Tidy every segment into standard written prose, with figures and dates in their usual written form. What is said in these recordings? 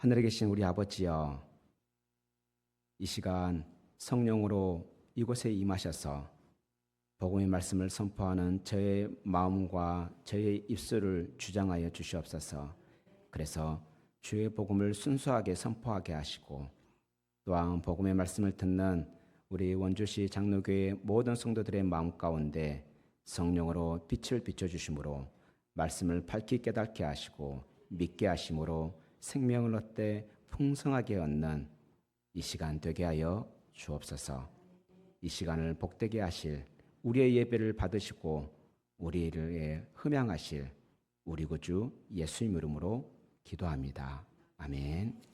하늘에 계신 우리 아버지여, 이 시간 성령으로 이곳에 임하셔서 복음의 말씀을 선포하는 저의 마음과 저의 입술을 주장하여 주시옵소서. 그래서 주의 복음을 순수하게 선포하게 하시고, 또한 복음의 말씀을 듣는 우리 원주시 장로교회 모든 성도들의 마음 가운데 성령으로 빛을 비춰주심으로 말씀을 밝히 깨닫게 하시고 믿게 하심으로 생명을 얻되 풍성하게 얻는 이 시간 되게 하여 주옵소서. 이 시간을 복되게 하실, 우리의 예배를 받으시고 우리를 흠양하실 우리 구주 예수님 이름으로 기도합니다. 아멘.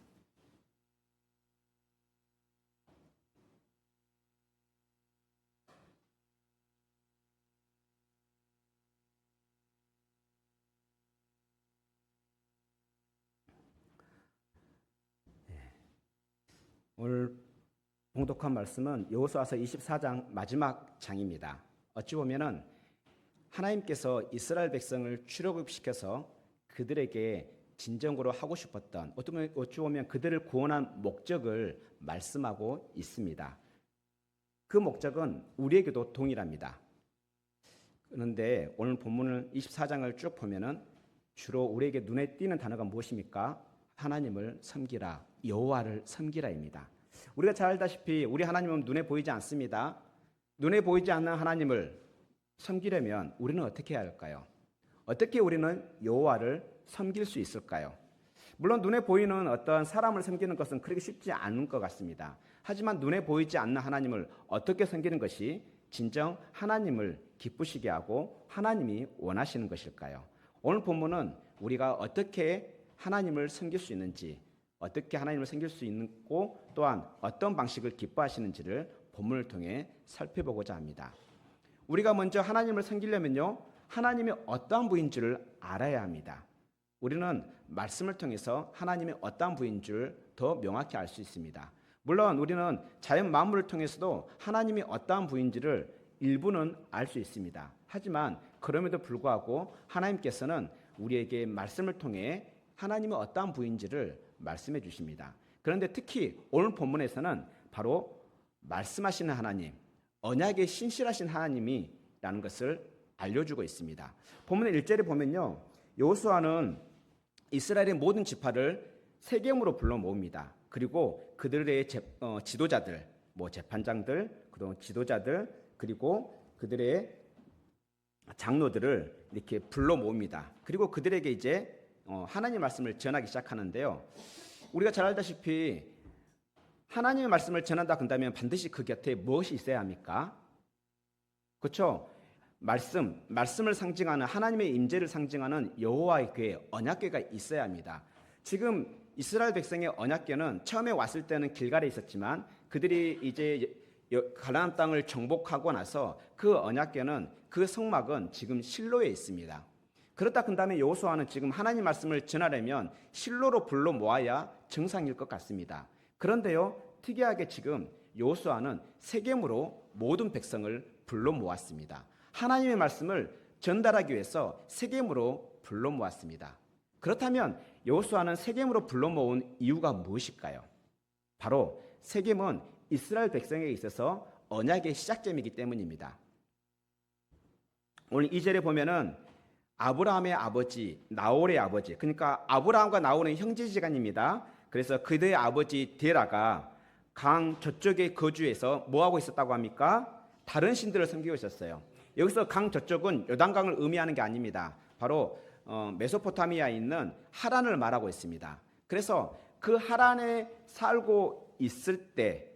오늘 봉독한 말씀은 여호수아서 24장 마지막 장입니다. 어찌 보면은 하나님께서 이스라엘 백성을 출애굽시켜서 그들에게 진정으로 하고 싶었던, 어찌 보면 그들을 구원한 목적을 말씀하고 있습니다. 그 목적은 우리에게도 동일합니다. 그런데 오늘 본문을 24장을 쭉 보면은 주로 우리에게 눈에 띄는 단어가 무엇입니까? 하나님을 섬기라, 여호와를 섬기라입니다. 우리가 잘 알다시피 우리 하나님은 눈에 보이지 않습니다. 눈에 보이지 않는 하나님을 섬기려면 우리는 어떻게 해야 할까요? 어떻게 우리는 여호와를 섬길 수 있을까요? 물론 눈에 보이는 어떤 사람을 섬기는 것은 그렇게 쉽지 않은 것 같습니다. 하지만 눈에 보이지 않는 하나님을 어떻게 섬기는 것이 진정 하나님을 기쁘시게 하고 하나님이 원하시는 것일까요? 오늘 본문은 우리가 어떻게 하나님을 섬길 수 있는지, 어떻게 하나님을 섬길 수 있고 또한 어떤 방식을 기뻐하시는지를 본문을 통해 살펴보고자 합니다. 우리가 먼저 하나님을 섬기려면요, 하나님이 어떠한 분인지를 알아야 합니다. 우리는 말씀을 통해서 하나님의 어떠한 분인 줄 더 명확히 알 수 있습니다. 물론 우리는 자연 만물을 통해서도 하나님이 어떠한 분인지를 일부는 알 수 있습니다. 하지만 그럼에도 불구하고 하나님께서는 우리에게 말씀을 통해 하나님이 어떠한 분인지를 말씀해 주십니다. 그런데 특히 오늘 본문에서는 바로 말씀하시는 하나님, 언약에 신실하신 하나님이라는 것을 알려주고 있습니다. 본문의 1절에 보면요, 여호수아는 이스라엘의 모든 지파를 세겜으로 불러 모읍니다. 그리고 그들의 지도자들, 재판장들, 그리고 지도자들, 그리고 그들의 장로들을 이렇게 불러 모읍니다. 그리고 그들에게 이제 하나님의 말씀을 전하기 시작하는데요. 우리가 잘 알다시피 하나님의 말씀을 전한다 한다면 반드시 그 곁에 무엇이 있어야 합니까? 그렇죠? 말씀을 상징하는 하나님의 임재를 상징하는 여호와의 궤, 언약궤가 있어야 합니다. 지금 이스라엘 백성의 언약궤는 처음에 왔을 때는 길갈에 있었지만 그들이 이제 가나안 땅을 정복하고 나서 그 언약궤는, 그 성막은 지금 실로에 있습니다. 그렇다 한다면 여호수아는 지금 하나님 말씀을 전하려면 실로로 불러 모아야 정상일 것 같습니다. 그런데요, 특이하게 지금 여호수아는 세겜으로 모든 백성을 불러 모았습니다. 하나님의 말씀을 전달하기 위해서 세겜으로 불러 모았습니다. 그렇다면 여호수아는 세겜으로 불러 모은 이유가 무엇일까요? 바로 세겜은 이스라엘 백성에게 있어서 언약의 시작점이기 때문입니다. 오늘 2절에 보면은 아브라함의 아버지, 나홀의 아버지, 그러니까 아브라함과 나홀은 형제지간입니다. 그래서 그들의 아버지 데라가 강 저쪽에 거주해서 뭐하고 있었다고 합니까? 다른 신들을 섬기고 있었어요. 여기서 강 저쪽은 요단강을 의미하는 게 아닙니다. 바로 메소포타미아에 있는 하란을 말하고 있습니다. 그래서 그 하란에 살고 있을 때,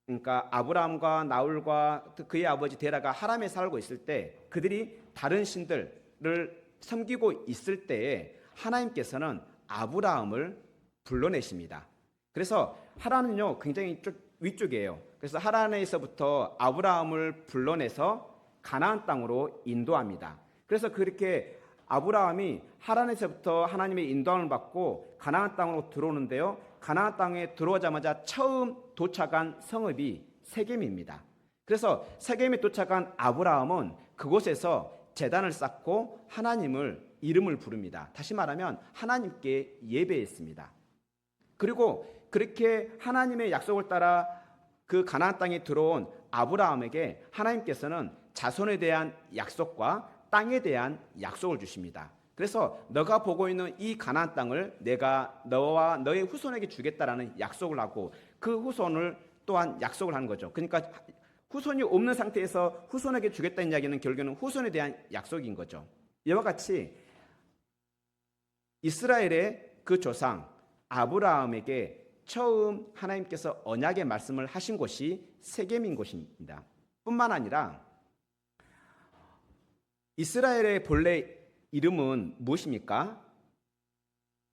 그러니까 아브라함과 나홀과 그의 아버지 데라가 하란에 살고 있을 때 그들이 다른 신들을 섬기고 있을 때에 하나님께서는 아브라함을 불러내십니다. 그래서 하란은요, 굉장히 위쪽이에요. 그래서 하란에서부터 아브라함을 불러내서 가나안 땅으로 인도합니다. 그래서 그렇게 아브라함이 하란에서부터 하나님의 인도함을 받고 가나안 땅으로 들어오는데요, 가나안 땅에 들어오자마자 처음 도착한 성읍이 세겜입니다. 그래서 세겜에 도착한 아브라함은 그곳에서 제단을 쌓고 하나님을 이름을 부릅니다. 다시 말하면 하나님께 예배했습니다. 그리고 그렇게 하나님의 약속을 따라 그 가나안 땅에 들어온 아브라함에게 하나님께서는 자손에 대한 약속과 땅에 대한 약속을 주십니다. 그래서 너가 보고 있는 이 가나안 땅을 내가 너와 너의 후손에게 주겠다라는 약속을 하고 그 후손을 또한 약속을 하는 거죠. 그러니까 후손이 없는 상태에서 후손에게 주겠다는 이야기는 결국에는 후손에 대한 약속인 거죠. 이와 같이 이스라엘의 그 조상 아브라함에게 처음 하나님께서 언약의 말씀을 하신 곳이 세겜인 곳입니다. 뿐만 아니라 이스라엘의 본래 이름은 무엇입니까?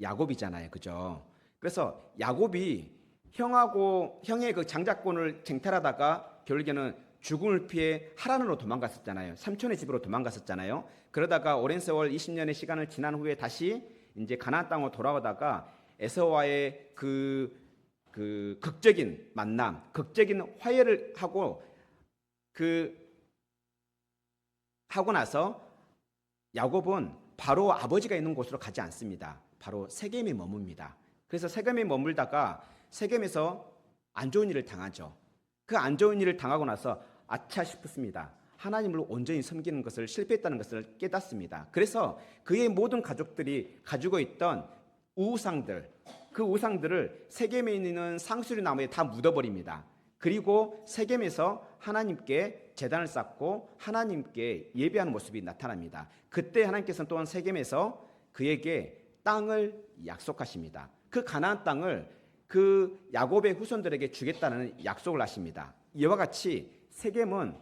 야곱이잖아요. 그죠? 그래서 야곱이 형의 그 장자권을 쟁탈하다가 결국에는 죽음을 피해 하란으로 도망갔었잖아요. 삼촌의 집으로 도망갔었잖아요. 그러다가 오랜 세월 20년의 시간을 지난 후에 다시 이제 가나안 땅으로 돌아오다가 에서와의 그 극적인 만남, 극적인 화해를 하고 나서 야곱은 바로 아버지가 있는 곳으로 가지 않습니다. 바로 세겜에 머뭅니다. 그래서 세겜에 머물다가 세겜에서 안 좋은 일을 당하죠. 그 안 좋은 일을 당하고 나서 아차 싶습니다. 하나님을 온전히 섬기는 것을 실패했다는 것을 깨닫습니다. 그래서 그의 모든 가족들이 가지고 있던 우상들, 그 우상들을 세겜에 있는 상수리 나무에 다 묻어버립니다. 그리고 세겜에서 하나님께 제단을 쌓고 하나님께 예배하는 모습이 나타납니다. 그때 하나님께서는 또한 세겜에서 그에게 땅을 약속하십니다. 그 가나안 땅을 그 야곱의 후손들에게 주겠다는 약속을 하십니다. 이와 같이 세겜은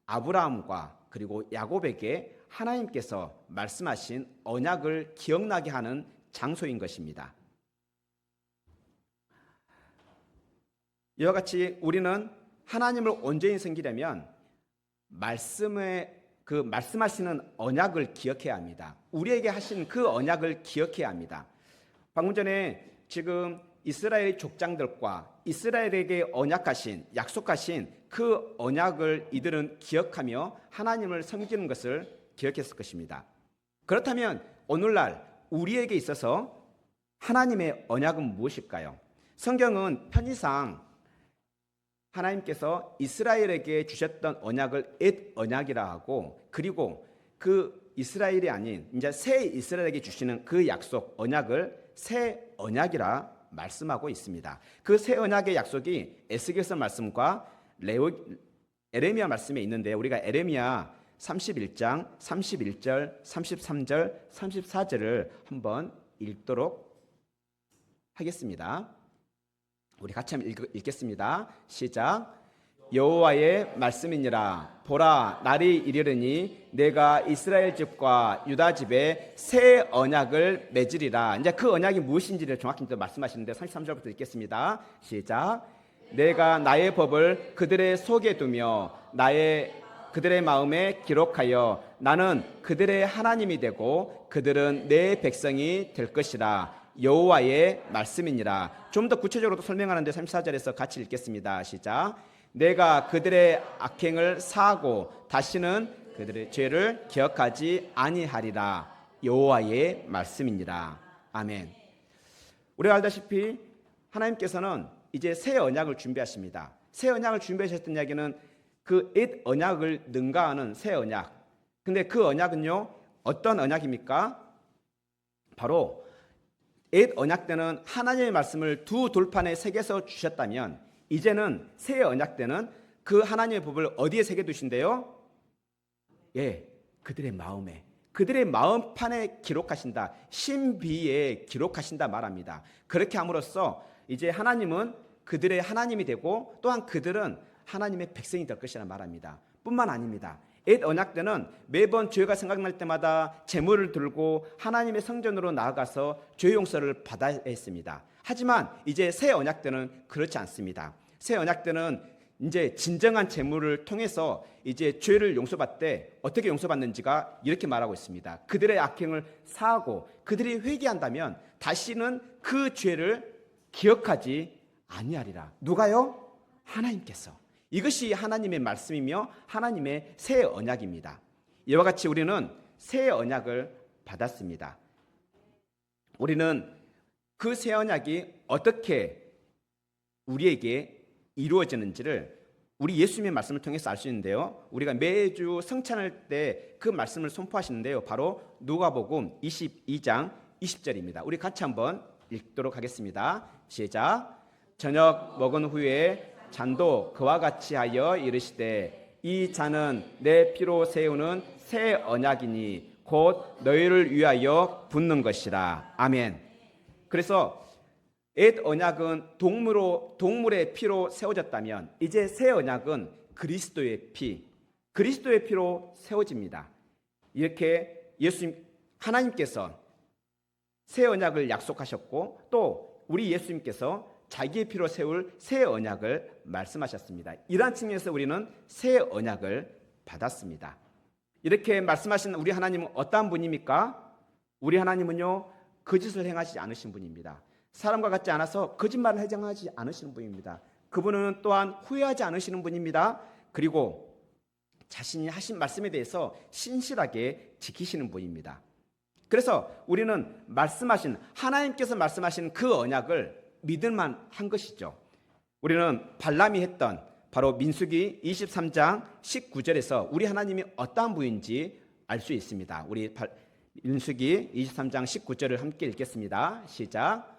아브라함과 그리고 야곱에게 하나님께서 말씀하신 언약을 기억나게 하는 장소인 것입니다. 이와 같이 우리는 하나님을 온전히 섬기려면 말씀하시는 언약을 기억해야 합니다. 우리에게 하신 그 언약을 기억해야 합니다. 방금 전에 지금 이스라엘 족장들과 이스라엘에게 약속하신 그 언약을 이들은 기억하며 하나님을 섬기는 것을 기억했을 것입니다. 그렇다면 오늘날 우리에게 있어서 하나님의 언약은 무엇일까요? 성경은 편의상 하나님께서 이스라엘에게 주셨던 언약을 옛 언약이라 하고, 그리고 그 이스라엘이 아닌 이제 새 이스라엘에게 주시는 그 약속 언약을 새 언약이라 말씀하고 있습니다. 그 새 언약의 약속이 에스겔서 말씀과 에레미야 말씀에 있는데, 우리가 에레미야 31장 31절, 33절, 34절을 한번 읽도록 하겠습니다. 우리 같이 한번 읽겠습니다. 시작. 여호와의 말씀이니라. 보라, 날이 이르르니 내가 이스라엘 집과 유다 집에 새 언약을 맺으리라. 이제 그 언약이 무엇인지를 정확히 말씀하시는데 33절부터 읽겠습니다. 시작. 내가 나의 법을 그들의 속에 두며 그들의 마음에 기록하여 나는 그들의 하나님이 되고 그들은 내 백성이 될 것이라. 여호와의 말씀이니라. 좀 더 구체적으로 설명하는데 34절에서 같이 읽겠습니다. 시작. 내가 그들의 악행을 사하고 다시는 그들의 죄를 기억하지 아니하리라. 여호와의 말씀이니라. 아멘. 우리가 알다시피 하나님께서는 이제 새 언약을 준비하십니다. 새 언약을 준비하셨던 이야기는 그 옛 언약을 능가하는 새 언약. 근데 그 언약은요, 어떤 언약입니까? 바로 옛 언약 때는 하나님의 말씀을 두 돌판에 새겨서 주셨다면, 이제는 새 언약 때는 그 하나님의 법을 어디에 새겨두신대요? 그들의 마음에, 그들의 마음판에 기록하신다. 신비에 기록하신다 말합니다. 그렇게 함으로써 이제 하나님은 그들의 하나님이 되고 또한 그들은 하나님의 백성이 될 것이라 말합니다. 뿐만 아닙니다. 옛 언약 때는 매번 죄가 생각날 때마다 제물을 들고 하나님의 성전으로 나아가서 죄 용서를 받아야 했습니다. 하지만 이제 새 언약 때는 그렇지 않습니다. 새 언약 때는 이제 진정한 제물을 통해서 이제 죄를 용서받되, 어떻게 용서받는지가 이렇게 말하고 있습니다. 그들의 악행을 사하고 그들이 회개한다면 다시는 그 죄를 기억하지 아니하리라. 누가요? 하나님께서. 이것이 하나님의 말씀이며 하나님의 새 언약입니다. 이와 같이 우리는 새 언약을 받았습니다. 우리는 그 새 언약이 어떻게 우리에게 이루어지는지를 우리 예수님의 말씀을 통해서 알 수 있는데요. 우리가 매주 성찬할 때 그 말씀을 선포하시는데요. 바로 누가복음 22장 20절입니다. 우리 같이 한번 읽도록 하겠습니다. 시작. 저녁 먹은 후에 잔도 그와 같이 하여 이르시되 이 잔은 내 피로 세우는 새 언약이니 곧 너희를 위하여 붓는 것이라. 아멘. 그래서 옛 언약은 동물의 피로 세워졌다면 이제 새 언약은 그리스도의 피로 세워집니다. 이렇게 하나님께서 새 언약을 약속하셨고 또 우리 예수님께서 자기의 피로 세울 새 언약을 말씀하셨습니다. 이러한 측면에서 우리는 새 언약을 받았습니다. 이렇게 말씀하신 우리 하나님은 어떠한 분입니까? 우리 하나님은요, 거짓을 행하지 않으신 분입니다. 사람과 같지 않아서 거짓말을 해정하지 않으시는 분입니다. 그분은 또한 후회하지 않으시는 분입니다. 그리고 자신이 하신 말씀에 대해서 신실하게 지키시는 분입니다. 그래서 우리는 하나님께서 말씀하신 그 언약을 믿을만 한 것이죠. 우리는 발람이 했던 바로 민수기 23장 19절에서 우리 하나님이 어떠한 분인지 알 수 있습니다. 우리 민수기 23장 19절을 함께 읽겠습니다. 시작.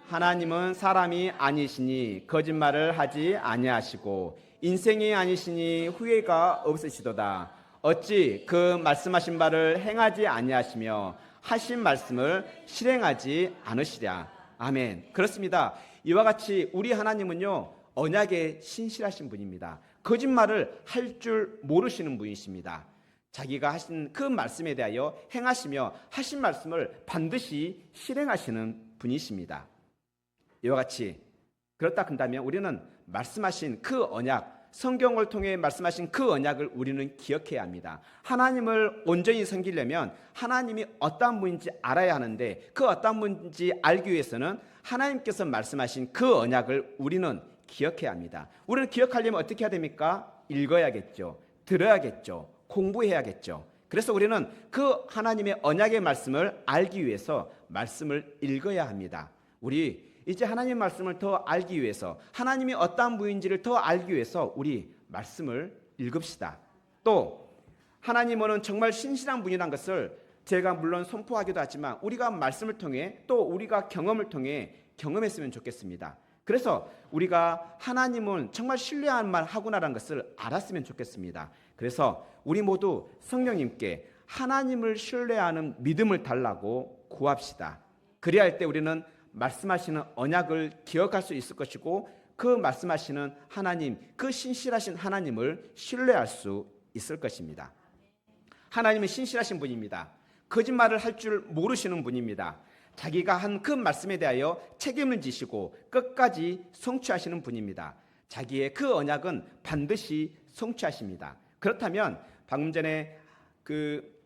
하나님은 사람이 아니시니 거짓말을 하지 아니하시고 인생이 아니시니 후회가 없으시도다. 어찌 그 말씀하신 바를 행하지 아니하시며 하신 말씀을 실행하지 않으시랴. 아멘. 그렇습니다. 이와 같이 우리 하나님은요, 언약에 신실하신 분입니다. 거짓말을 할 줄 모르시는 분이십니다. 자기가 하신 그 말씀에 대하여 행하시며 하신 말씀을 반드시 실행하시는 분이십니다. 이와 같이 그렇다 한다면 우리는 말씀하신 그 언약, 성경을 통해 말씀하신 그 언약을 우리는 기억해야 합니다. 하나님을 온전히 섬기려면 하나님이 어떠한 분인지 알아야 하는데 그 어떠한 분인지 알기 위해서는 하나님께서 말씀하신 그 언약을 우리는 기억해야 합니다. 우리는 기억하려면 어떻게 해야 됩니까? 읽어야겠죠. 들어야겠죠. 공부해야겠죠. 그래서 우리는 그 하나님의 언약의 말씀을 알기 위해서 말씀을 읽어야 합니다. 우리 이제 하나님의 말씀을 더 알기 위해서 하나님이 어떠한 분인지를 더 알기 위해서 우리 말씀을 읽읍시다. 또 하나님은 정말 신실한 분이라는 것을 제가 물론 선포하기도 하지만 우리가 말씀을 통해 또 우리가 경험을 통해 경험했으면 좋겠습니다. 그래서 우리가 하나님은 정말 신뢰할 말 하구나라는 것을 알았으면 좋겠습니다. 그래서 우리 모두 성령님께 하나님을 신뢰하는 믿음을 달라고 구합시다. 그래야 할 때 우리는 말씀하시는 언약을 기억할 수 있을 것이고 그 말씀하시는 하나님, 그 신실하신 하나님을 신뢰할 수 있을 것입니다. 하나님은 신실하신 분입니다. 거짓말을 할 줄 모르시는 분입니다. 자기가 한 그 말씀에 대하여 책임을 지시고 끝까지 성취하시는 분입니다. 자기의 그 언약은 반드시 성취하십니다. 그렇다면 방금 전에 그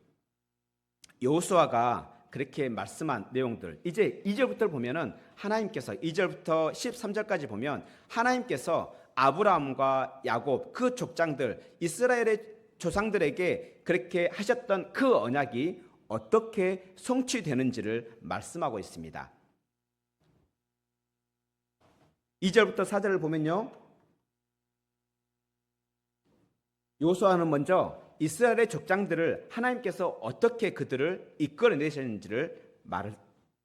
여호수아가 그렇게 말씀한 내용들, 이제 2절부터 보면은 하나님께서 2절부터 13절까지 보면 하나님께서 아브라함과 야곱 그 족장들 이스라엘의 조상들에게 그렇게 하셨던 그 언약이 어떻게 성취되는지를 말씀하고 있습니다. 2절부터 4절을 보면요, 여호수아는 먼저 이스라엘의 족장들을 하나님께서 어떻게 그들을 이끌어내셨는지를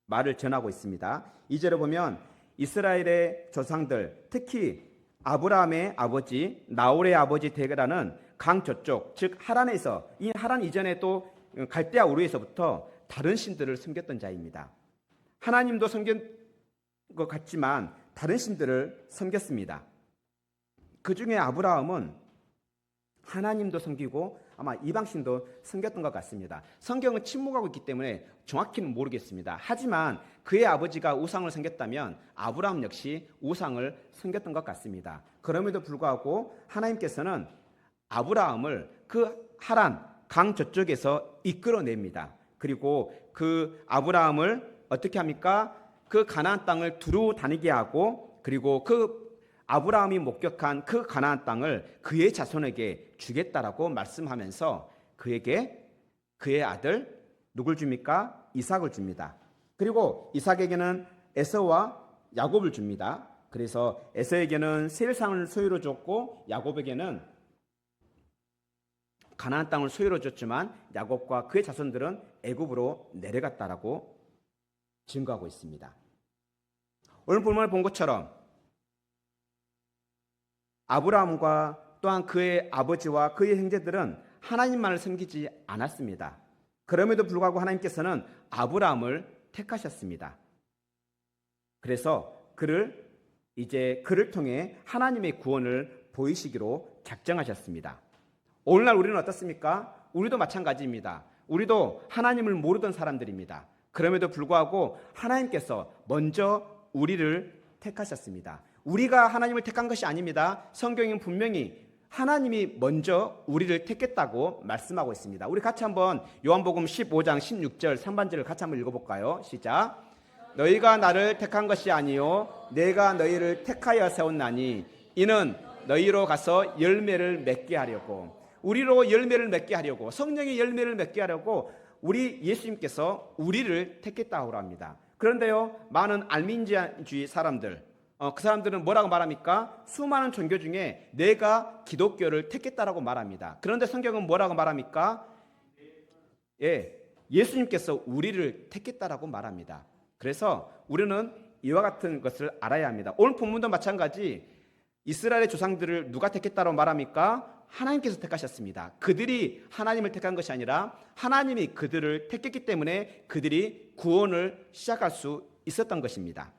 말을 전하고 있습니다. 2절에 보면 이스라엘의 조상들, 특히 아브라함의 아버지 나홀의 아버지 데라는 강 저쪽, 즉 하란에서, 이 하란 이전에 또 갈대아 우르에서부터 다른 신들을 섬겼던 자입니다. 하나님도 섬긴 것 같지만 다른 신들을 섬겼습니다. 그 중에 아브라함은 하나님도 섬기고 아마 이방신도 섬겼던 것 같습니다. 성경은 침묵하고 있기 때문에 정확히는 모르겠습니다. 하지만 그의 아버지가 우상을 섬겼다면 아브라함 역시 우상을 섬겼던 것 같습니다. 그럼에도 불구하고 하나님께서는 아브라함을 그 하란 강 저쪽에서 이끌어냅니다. 그리고 그 아브라함을 어떻게 합니까? 그 가나안 땅을 두루 다니게 하고 그리고 그 아브라함이 목격한 그 가나안 땅을 그의 자손에게 주겠다라고 말씀하면서 그에게 그의 아들 누굴 줍니까? 이삭을 줍니다. 그리고 이삭에게는 에서와 야곱을 줍니다. 그래서 에서에게는 세일상을 소유로 줬고 야곱에게는 가나안 땅을 소유로 줬지만 야곱과 그의 자손들은 애굽으로 내려갔다라고 증거하고 있습니다. 오늘 본문을 본 것처럼 아브라함과 또한 그의 아버지와 그의 형제들은 하나님만을 섬기지 않았습니다. 그럼에도 불구하고 하나님께서는 아브라함을 택하셨습니다. 그래서 그를 통해 하나님의 구원을 보이시기로 작정하셨습니다. 오늘날 우리는 어떻습니까? 우리도 마찬가지입니다. 우리도 하나님을 모르던 사람들입니다. 그럼에도 불구하고 하나님께서 먼저 우리를 택하셨습니다. 우리가 하나님을 택한 것이 아닙니다. 성경은 분명히 하나님이 먼저 우리를 택했다고 말씀하고 있습니다. 우리 같이 한번 요한복음 15장 16절 상반절을 같이 한번 읽어볼까요? 시작. 너희가 나를 택한 것이 아니요 내가 너희를 택하여 세웠나니 이는 너희로 가서 열매를 맺게 하려고, 우리로 열매를 맺게 하려고, 성령의 열매를 맺게 하려고 우리 예수님께서 우리를 택했다고 합니다. 그런데요, 많은 알민주의 사람들, 그 사람들은 뭐라고 말합니까? 수많은 종교 중에 내가 기독교를 택했다라고 말합니다. 그런데 성경은 뭐라고 말합니까? 예수님께서 우리를 택했다라고 말합니다. 그래서 우리는 이와 같은 것을 알아야 합니다. 오늘 본문도 마찬가지, 이스라엘의 조상들을 누가 택했다고 말합니까? 하나님께서 택하셨습니다. 그들이 하나님을 택한 것이 아니라 하나님이 그들을 택했기 때문에 그들이 구원을 시작할 수 있었던 것입니다.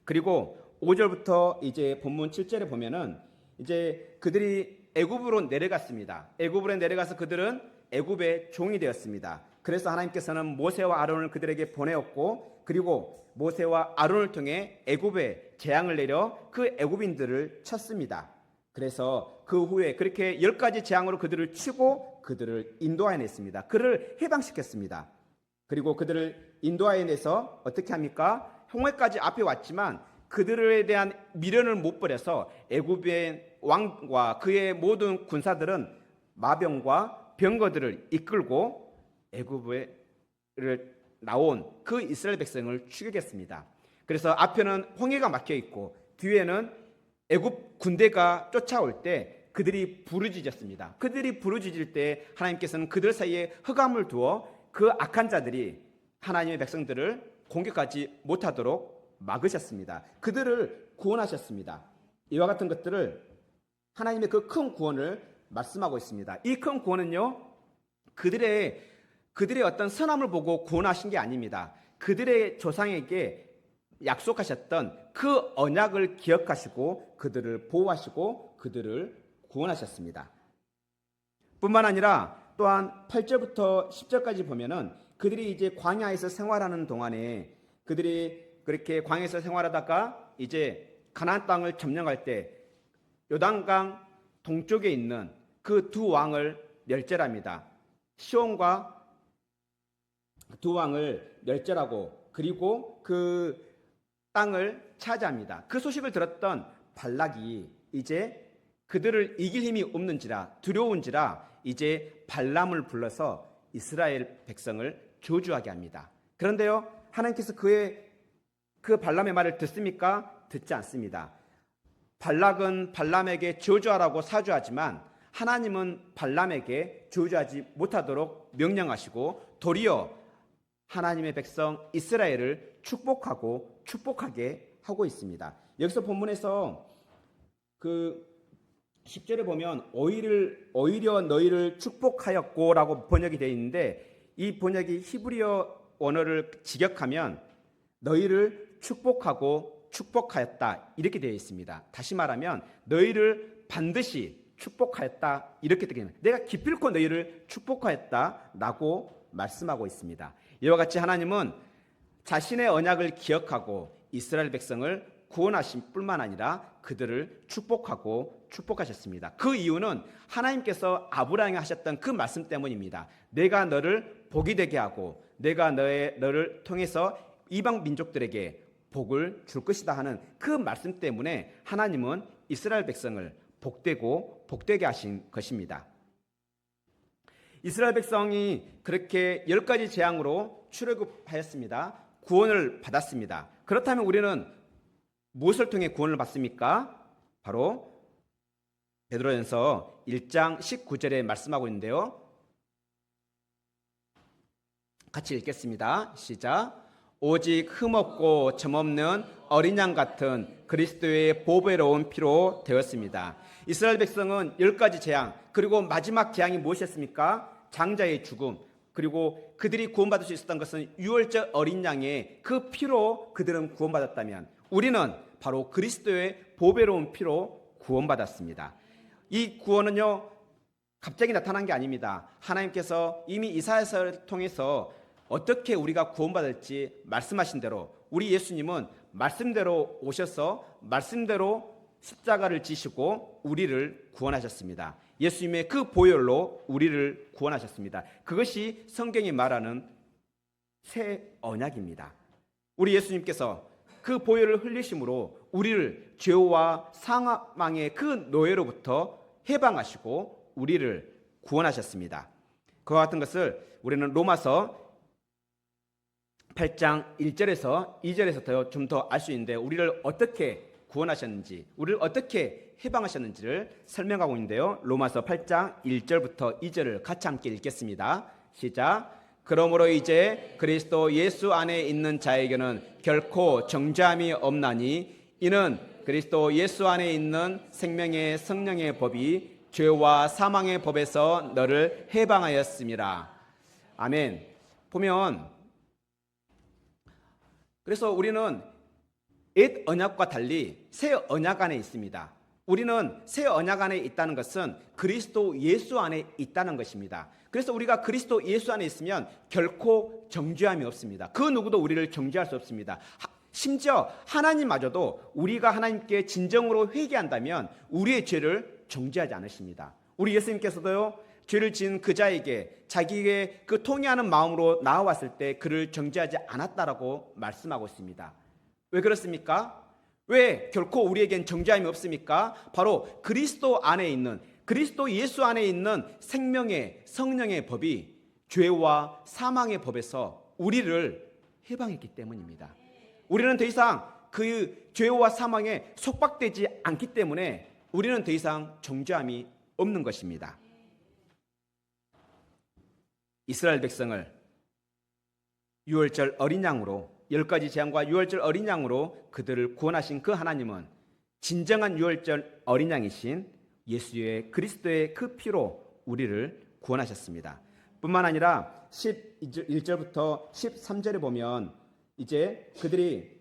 그리고 5절부터 이제 본문 7절에 보면은 이제 그들이 애굽으로 내려갔습니다. 애굽으로 내려가서 그들은 애굽의 종이 되었습니다. 그래서 하나님께서는 모세와 아론을 그들에게 보내었고, 그리고 모세와 아론을 통해 애굽에 재앙을 내려 그 애굽인들을 쳤습니다. 그래서 그 후에 그렇게 10가지 재앙으로 그들을 치고 그들을 인도해냈습니다. 그를 해방시켰습니다. 그리고 그들을 인도해내서 어떻게 합니까? 홍해까지 앞에 왔지만 그들에 대한 미련을 못 버려서 애굽의 왕과 그의 모든 군사들은 마병과 병거들을 이끌고 애굽에 나온 그 이스라엘 백성을 추격했습니다. 그래서 앞에는 홍해가 막혀 있고 뒤에는 애굽 군대가 쫓아올 때 그들이 부르짖었습니다. 그들이 부르짖을 때 하나님께서는 그들 사이에 흑암을 두어 그 악한 자들이 하나님의 백성들을 공격하지 못하도록 막으셨습니다. 그들을 구원하셨습니다. 이와 같은 것들을 하나님의 그 큰 구원을 말씀하고 있습니다. 이 큰 구원은요, 그들의 어떤 선함을 보고 구원하신 게 아닙니다. 그들의 조상에게 약속하셨던 그 언약을 기억하시고 그들을 보호하시고 그들을 구원하셨습니다. 뿐만 아니라 또한 8절부터 10절까지 보면은 그들이 이제 광야에서 생활하는 동안에 그들이 그렇게 광야에서 생활하다가 이제 가나안 땅을 점령할 때 요단강 동쪽에 있는 그 두 왕을 멸절합니다. 시온과 두 왕을 멸절하고 그리고 그 땅을 차지합니다. 그 소식을 들었던 발락이 이제 그들을 이길 힘이 없는지라 두려운지라 이제 발람을 불러서 이스라엘 백성을 저주하게 합니다. 그런데요, 하나님께서 그 발람의 말을 듣습니까? 듣지 않습니다. 발락은 발람에게 저주하라고 사주하지만 하나님은 발람에게 저주하지 못하도록 명령하시고 도리어 하나님의 백성 이스라엘을 축복하고 축복하게 하고 있습니다. 여기서 본문에서 그 10절에 보면 오히려 너희를 축복하였고라고 번역이 되어 있는데 이 번역이 히브리어 언어를 직역하면 너희를 축복하고 축복하였다 이렇게 되어 있습니다. 다시 말하면 너희를 반드시 축복하였다 이렇게 되겠네요. 내가 기필코 너희를 축복하였다라고 말씀하고 있습니다. 이와 같이 하나님은 자신의 언약을 기억하고 이스라엘 백성을 구원하신 뿐만 아니라 그들을 축복하고 축복하셨습니다. 그 이유는 하나님께서 아브라함에게 하셨던 그 말씀 때문입니다. 내가 너를 복이 되게 하고 내가 너를 통해서 이방 민족들에게 복을 줄 것이다 하는 그 말씀 때문에 하나님은 이스라엘 백성을 복되게 하신 것입니다. 이스라엘 백성이 그렇게 10가지 재앙으로 출애굽하였습니다. 구원을 받았습니다. 그렇다면 우리는 무엇을 통해 구원을 받습니까? 바로 베드로전서 1장 19절에 말씀하고 있는데요. 같이 읽겠습니다. 시작. 오직 흠없고 점없는 어린 양 같은 그리스도의 보배로운 피로 되었습니다. 이스라엘 백성은 10가지 재앙, 그리고 마지막 재앙이 무엇이었습니까? 장자의 죽음, 그리고 그들이 구원받을 수 있었던 것은 유월절 어린 양의 그 피로 그들은 구원받았다면 우리는 바로 그리스도의 보배로운 피로 구원받았습니다. 이 구원은요, 갑자기 나타난 게 아닙니다. 하나님께서 이미 이사야서를 통해서 어떻게 우리가 구원받을지 말씀하신 대로 우리 예수님은 말씀대로 오셔서 말씀대로 십자가를 지시고 우리를 구원하셨습니다. 예수님의 그 보혈로 우리를 구원하셨습니다. 그것이 성경이 말하는 새 언약입니다. 우리 예수님께서 그 보혈을 흘리심으로 우리를 죄와 사망의 그 노예로부터 해방하시고 우리를 구원하셨습니다. 그와 같은 것을 우리는 로마서 8장 1절에서 2절에서 좀 더 알 수 있는데, 우리를 어떻게 구원하셨는지, 우리를 어떻게 해방하셨는지를 설명하고 있는데요. 로마서 8장 1절부터 2절을 같이 함께 읽겠습니다. 시작. 그러므로 이제 그리스도 예수 안에 있는 자에게는 결코 정죄함이 없나니, 이는 그리스도 예수 안에 있는 생명의 성령의 법이 죄와 사망의 법에서 너를 해방하였음이라. 아멘. 보면, 그래서 우리는 옛 언약과 달리 새 언약 안에 있습니다. 우리는 새 언약 안에 있다는 것은 그리스도 예수 안에 있다는 것입니다. 그래서 우리가 그리스도 예수 안에 있으면 결코 정죄함이 없습니다. 그 누구도 우리를 정죄할 수 없습니다. 심지어 하나님마저도 우리가 하나님께 진정으로 회개한다면 우리의 죄를 정죄하지 않으십니다. 우리 예수님께서도요, 죄를 지은 그 자에게 자기의 그 통회하는 마음으로 나아왔을 때 그를 정죄하지 않았다라고 말씀하고 있습니다. 왜 그렇습니까? 왜 결코 우리에겐 정죄함이 없습니까? 바로 그리스도 안에 있는, 그리스도 예수 안에 있는 생명의 성령의 법이 죄와 사망의 법에서 우리를 해방했기 때문입니다. 우리는 더 이상 그 죄와 사망에 속박되지 않기 때문에 우리는 더 이상 정죄함이 없는 것입니다. 이스라엘 백성을 유월절 어린 양으로, 10가지 재앙과 유월절 어린 양으로 그들을 구원하신 그 하나님은 진정한 유월절 어린 양이신 예수의 그리스도의 그 피로 우리를 구원하셨습니다. 뿐만 아니라 11절부터 13절에 보면 이제 그들이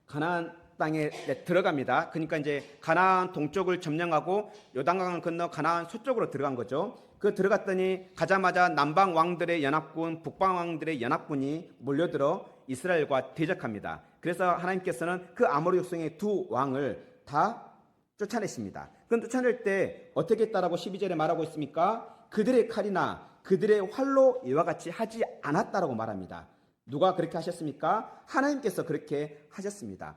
가나안 땅에 들어갑니다. 그러니까 이제 가나안 동쪽을 점령하고 요단강을 건너 가나안 서쪽으로 들어간 거죠. 그 들어갔더니 가자마자 남방 왕들의 연합군, 북방 왕들의 연합군이 몰려들어 이스라엘과 대적합니다. 그래서 하나님께서는 그 아모리 족속의 두 왕을 다 쫓아내십니다. 그럼 쫓아낼 때 어떻게 했다라고 12절에 말하고 있습니까? 그들의 칼이나 그들의 활로 이와 같이 하지 않았다라고 말합니다. 누가 그렇게 하셨습니까? 하나님께서 그렇게 하셨습니다.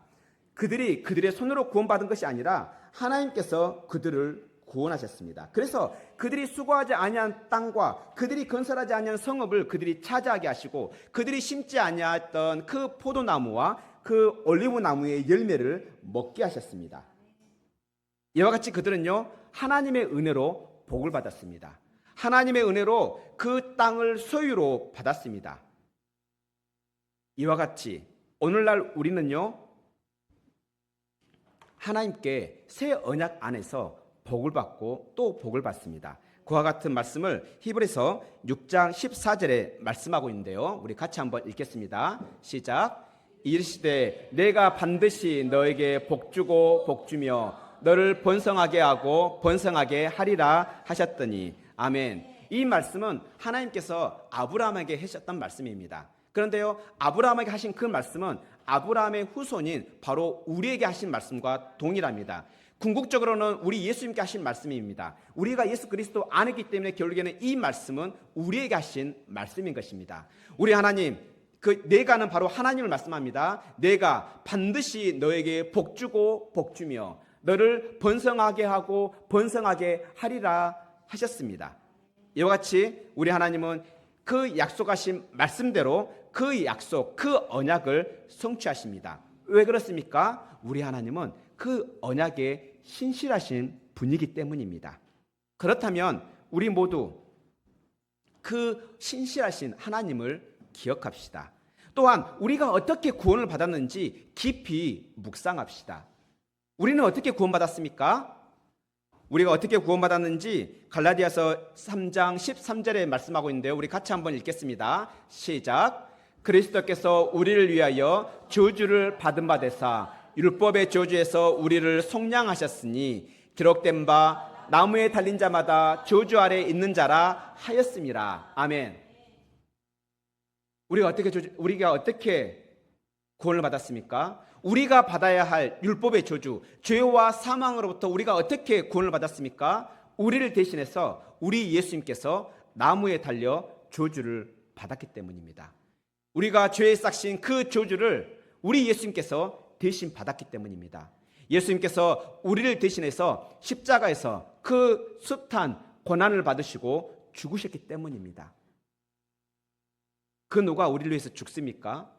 그들이 그들의 손으로 구원받은 것이 아니라 하나님께서 그들을 구원하셨습니다. 그래서 그들이 수고하지 아니한 땅과 그들이 건설하지 아니한 성읍을 그들이 차지하게 하시고, 그들이 심지 아니했던 그 포도나무와 그 올리브 나무의 열매를 먹게 하셨습니다. 이와 같이 그들은요, 하나님의 은혜로 복을 받았습니다. 하나님의 은혜로 그 땅을 소유로 받았습니다. 이와 같이 오늘날 우리는요, 하나님께 새 언약 안에서 복을 받고 또 복을 받습니다. 그와 같은 말씀을 히브리서 6장 14절에 말씀하고 있는데요. 우리 같이 한번 읽겠습니다. 시작. 이르시되 내가 반드시 너에게 복주고 복주며 너를 번성하게 하고 번성하게 하리라 하셨더니. 아멘. 이 말씀은 하나님께서 아브라함에게 하셨던 말씀입니다. 그런데요, 아브라함에게 하신 그 말씀은 아브라함의 후손인 바로 우리에게 하신 말씀과 동일합니다. 궁극적으로는 우리 예수님께 하신 말씀입니다. 우리가 예수 그리스도 안이기 때문에 결국에는 이 말씀은 우리에게 하신 말씀인 것입니다. 우리 하나님, 그 내가는 바로 하나님을 말씀합니다. 내가 반드시 너에게 복주고 복주며 너를 번성하게 하고 번성하게 하리라 하셨습니다. 이와 같이 우리 하나님은 그 약속하신 말씀대로 그 약속, 그 언약을 성취하십니다. 왜 그렇습니까? 우리 하나님은 그 언약에 신실하신 분이기 때문입니다. 그렇다면 우리 모두 그 신실하신 하나님을 기억합시다. 또한 우리가 어떻게 구원을 받았는지 깊이 묵상합시다. 우리는 어떻게 구원받았습니까? 우리가 어떻게 구원받았는지 갈라디아서 3장 13절에 말씀하고 있는데요. 우리 같이 한번 읽겠습니다. 시작. 그리스도께서 우리를 위하여 저주를 받은 바 되사 율법의 저주에서 우리를 속량하셨으니 기록된 바 나무에 달린 자마다 저주 아래 있는 자라 하였음이라. 아멘. 우리가 어떻게 구원을 받았습니까? 우리가 받아야 할 율법의 저주, 죄와 사망으로부터 우리가 어떻게 구원을 받았습니까? 우리를 대신해서 우리 예수님께서 나무에 달려 저주를 받았기 때문입니다. 우리가 죄에 싹신 그 저주를 우리 예수님께서 대신 받았기 때문입니다. 예수님께서 우리를 대신해서 십자가에서 그 숱한 고난을 받으시고 죽으셨기 때문입니다. 그 누가 우리를 위해서 죽습니까?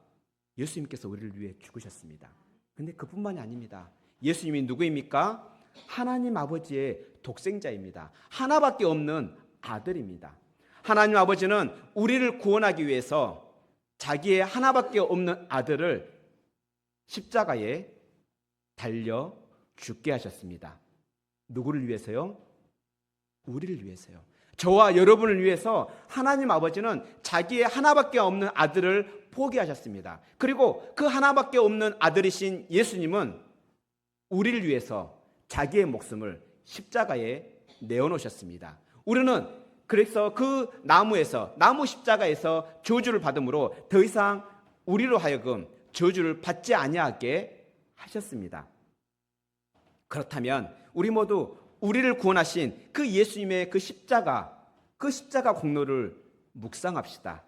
예수님께서 우리를 위해 죽으셨습니다. 그런데 그뿐만이 아닙니다. 예수님이 누구입니까? 하나님 아버지의 독생자입니다. 하나밖에 없는 아들입니다. 하나님 아버지는 우리를 구원하기 위해서 자기의 하나밖에 없는 아들을 십자가에 달려 죽게 하셨습니다. 누구를 위해서요? 우리를 위해서요. 저와 여러분을 위해서 하나님 아버지는 자기의 하나밖에 없는 아들을 포기하셨습니다. 그리고 그 하나밖에 없는 아들이신 예수님은 우리를 위해서 자기의 목숨을 십자가에 내어놓으셨습니다. 우리는 그래서 그 나무 십자가에서 저주를 받음으로 더 이상 우리로 하여금 저주를 받지 아니하게 하셨습니다. 그렇다면 우리 모두 우리를 구원하신 그 예수님의 그 십자가 공로를 묵상합시다.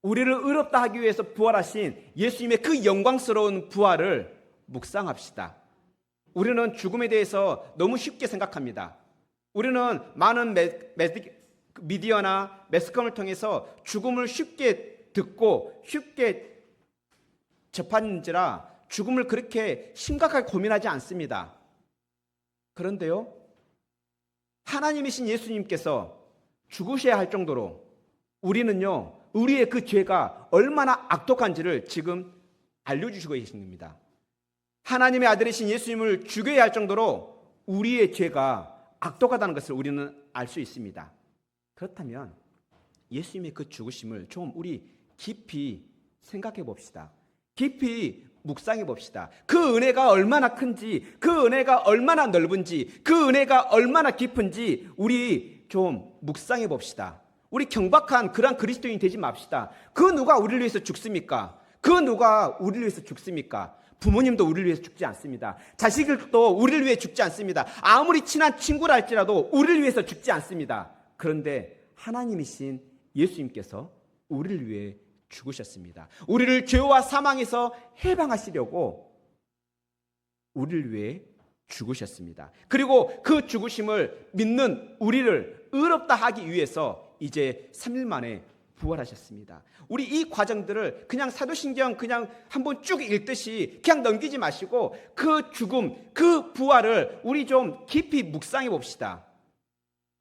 우리를 의롭다 하기 위해서 부활하신 예수님의 그 영광스러운 부활을 묵상합시다. 우리는 죽음에 대해서 너무 쉽게 생각합니다. 우리는 많은 미디어나 매스컴을 통해서 죽음을 쉽게 듣고 쉽게 접하는지라 죽음을 그렇게 심각하게 고민하지 않습니다. 그런데요, 하나님이신 예수님께서 죽으셔야 할 정도로 우리는요, 우리의 그 죄가 얼마나 악독한지를 지금 알려주시고 계신 겁니다. 하나님의 아들이신 예수님을 죽여야 할 정도로 우리의 죄가 악독하다는 것을 우리는 알 수 있습니다. 그렇다면 예수님의 그 죽으심을 좀 우리 깊이 생각해 봅시다. 깊이 묵상해 봅시다. 그 은혜가 얼마나 큰지, 그 은혜가 얼마나 넓은지, 그 은혜가 얼마나 깊은지 우리 좀 묵상해 봅시다. 우리 경박한 그런 그리스도인이 되지 맙시다. 그 누가 우리를 위해서 죽습니까? 그 누가 우리를 위해서 죽습니까? 부모님도 우리를 위해서 죽지 않습니다. 자식들도 우리를 위해 죽지 않습니다. 아무리 친한 친구라 할지라도 우리를 위해서 죽지 않습니다. 그런데 하나님이신 예수님께서 우리를 위해 죽으셨습니다. 우리를 죄와 사망에서 해방하시려고 우리를 위해 죽으셨습니다. 그리고 그 죽으심을 믿는 우리를 의롭다 하기 위해서 이제 3일 만에 부활하셨습니다. 우리 이 과정들을 그냥 사도신경 그냥 한번 쭉 읽듯이 그냥 넘기지 마시고 그 죽음, 그 부활을 우리 좀 깊이 묵상해 봅시다.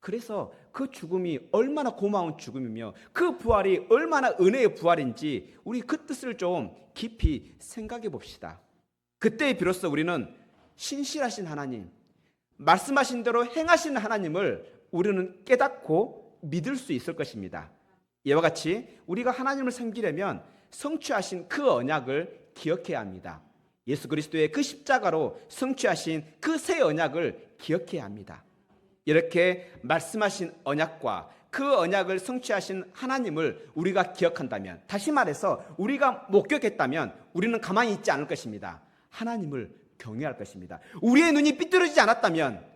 그래서 그 죽음이 얼마나 고마운 죽음이며 그 부활이 얼마나 은혜의 부활인지 우리 그 뜻을 좀 깊이 생각해 봅시다. 그때 비로소 우리는 신실하신 하나님, 말씀하신 대로 행하시는 하나님을 우리는 깨닫고 믿을 수 있을 것입니다. 이와 같이 우리가 하나님을 섬기려면 성취하신 그 언약을 기억해야 합니다. 예수 그리스도의 그 십자가로 성취하신 그 새 언약을 기억해야 합니다. 이렇게 말씀하신 언약과 그 언약을 성취하신 하나님을 우리가 기억한다면, 다시 말해서 우리가 목격했다면 우리는 가만히 있지 않을 것입니다. 하나님을 경외할 것입니다. 우리의 눈이 삐뚤어지지 않았다면,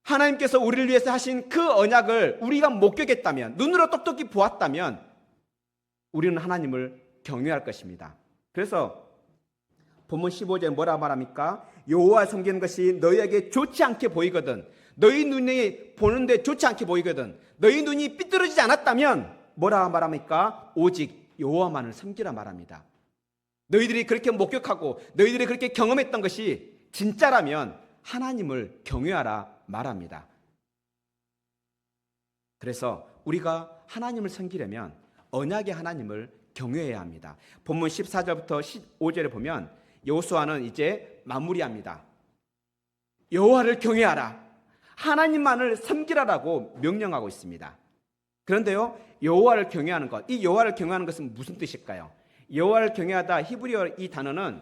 하나님께서 우리를 위해서 하신 그 언약을 우리가 목격했다면, 눈으로 똑똑히 보았다면 우리는 하나님을 경외할 것입니다. 그래서 본문 15절에 뭐라 말합니까? 여호와 섬기는 것이 너희에게 좋지 않게 보이거든 너희 눈이 보는데 좋지 않게 보이거든. 너희 눈이 삐뚤어지지 않았다면 뭐라 말합니까? 오직 여호와만을 섬기라 말합니다. 너희들이 그렇게 목격하고 너희들이 그렇게 경험했던 것이 진짜라면 하나님을 경외하라 말합니다. 그래서 우리가 하나님을 섬기려면 언약의 하나님을 경외해야 합니다. 본문 14절부터 15절에 보면 여호수아는 이제 마무리합니다. 여호와를 경외하라, 하나님만을 섬기라라고 명령하고 있습니다. 그런데요, 여호와를 경외하는 것, 이 여호와를 경외하는 것은 무슨 뜻일까요? 여호와를 경외하다, 히브리어 이 단어는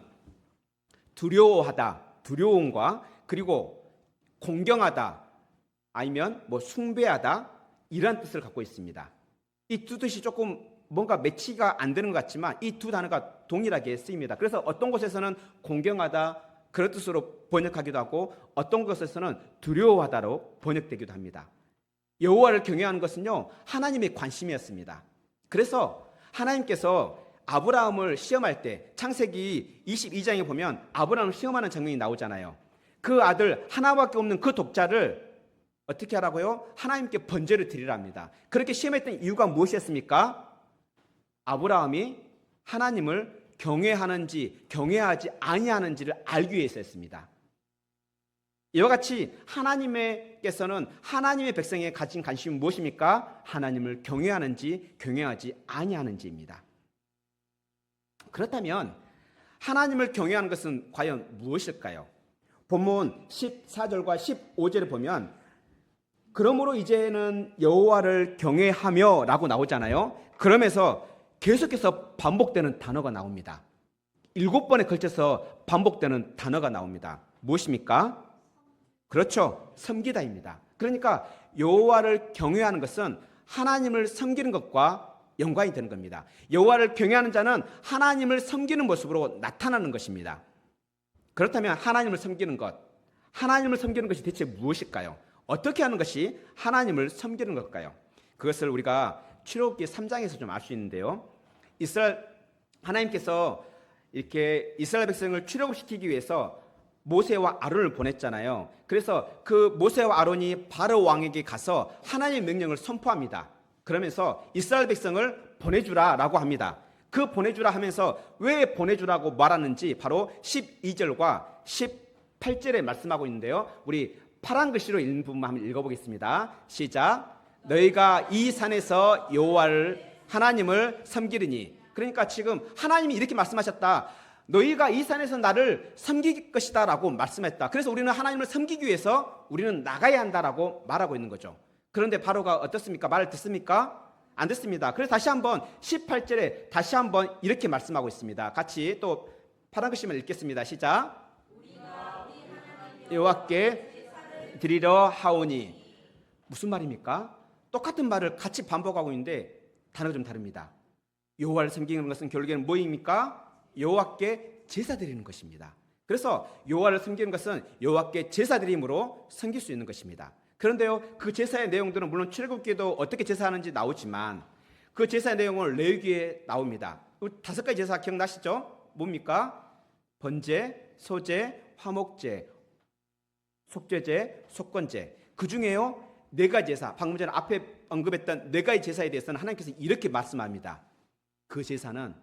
두려워하다, 두려움과 그리고 공경하다, 아니면 숭배하다 이런 뜻을 갖고 있습니다. 이 두 뜻이 조금 뭔가 매치가 안 되는 것 같지만 이 두 단어가 동일하게 쓰입니다. 그래서 어떤 곳에서는 공경하다 그런 뜻으로 번역하기도 하고 어떤 곳에서는 두려워하다로 번역되기도 합니다. 여호와를 경외하는 것은요, 하나님의 관심이었습니다. 그래서 하나님께서 아브라함을 시험할 때 창세기 22장에 보면 아브라함을 시험하는 장면이 나오잖아요. 그 아들 하나밖에 없는 그 독자를 어떻게 하라고요? 하나님께 번제를 드리랍니다. 그렇게 시험했던 이유가 무엇이었습니까? 아브라함이 하나님을 경외하는지 경외하지 아니하는지를 알기 위해서였습니다. 이와 같이 하나님께서는 하나님의 백성에 가진 관심이 무엇입니까? 하나님을 경외하는지 경외하지 아니하는지입니다. 그렇다면 하나님을 경외하는 것은 과연 무엇일까요? 본문 14절과 15절을 보면 그러므로 이제는 여호와를 경외하며 라고 나오잖아요. 그러면서 계속해서 반복되는 단어가 나옵니다. 7번에 걸쳐서 반복되는 단어가 나옵니다. 무엇입니까? 그렇죠, 섬기다입니다. 그러니까 여호와를 경외하는 것은 하나님을 섬기는 것과 연관이 되는 겁니다. 여호와를 경외하는 자는 하나님을 섬기는 모습으로 나타나는 것입니다. 그렇다면 하나님을 섬기는 것이 대체 무엇일까요? 어떻게 하는 것이 하나님을 섬기는 걸까요? 그것을 우리가 출애굽기 3장에서 좀 알 수 있는데요. 하나님께서 이렇게 이스라엘 백성을 출애굽시키기 위해서 모세와 아론을 보냈잖아요. 그래서 그 모세와 아론이 바로 왕에게 가서 하나님의 명령을 선포합니다. 그러면서 이스라엘 백성을 보내주라라고 합니다. 그 보내주라 하면서 왜 보내주라고 말하는지 바로 12절과 18절에 말씀하고 있는데요. 우리 파란 글씨로 읽는 부분만 한번 읽어보겠습니다. 시작. 너희가 이 산에서 여호와를 하나님을 섬기리니. 그러니까 지금 하나님이 이렇게 말씀하셨다. 너희가 이 산에서 나를 섬길 것이다 라고 말씀했다. 그래서 우리는 하나님을 섬기기 위해서 우리는 나가야 한다라고 말하고 있는 거죠. 그런데 바로가 어떻습니까? 말을 듣습니까? 안 듣습니다. 그래서 다시 한번 18절에 다시 한번 이렇게 말씀하고 있습니다. 같이 또 파란 글씨만 읽겠습니다. 시작. 여호와께 드리려 하오니. 무슨 말입니까? 똑같은 말을 같이 반복하고 있는데 단어가 좀 다릅니다. 여호와를 섬기는 것은 결국에는 뭐입니까? 여호와께 제사 드리는 것입니다. 그래서 여호와를 섬기는 것은 여호와께 제사 드림으로 섬길 수 있는 것입니다. 그런데요, 그 제사의 내용들은 물론 출애굽기에도 어떻게 제사하는지 나오지만 그 제사의 내용은 레위기에 나옵니다. 5가지 제사 기억나시죠? 뭡니까? 번제, 소제, 화목제, 속죄제, 속건제. 그 중에요 4가지 제사, 방금 전에 앞에 언급했던 4가지 제사에 대해서는 하나님께서 이렇게 말씀합니다. 그 제사는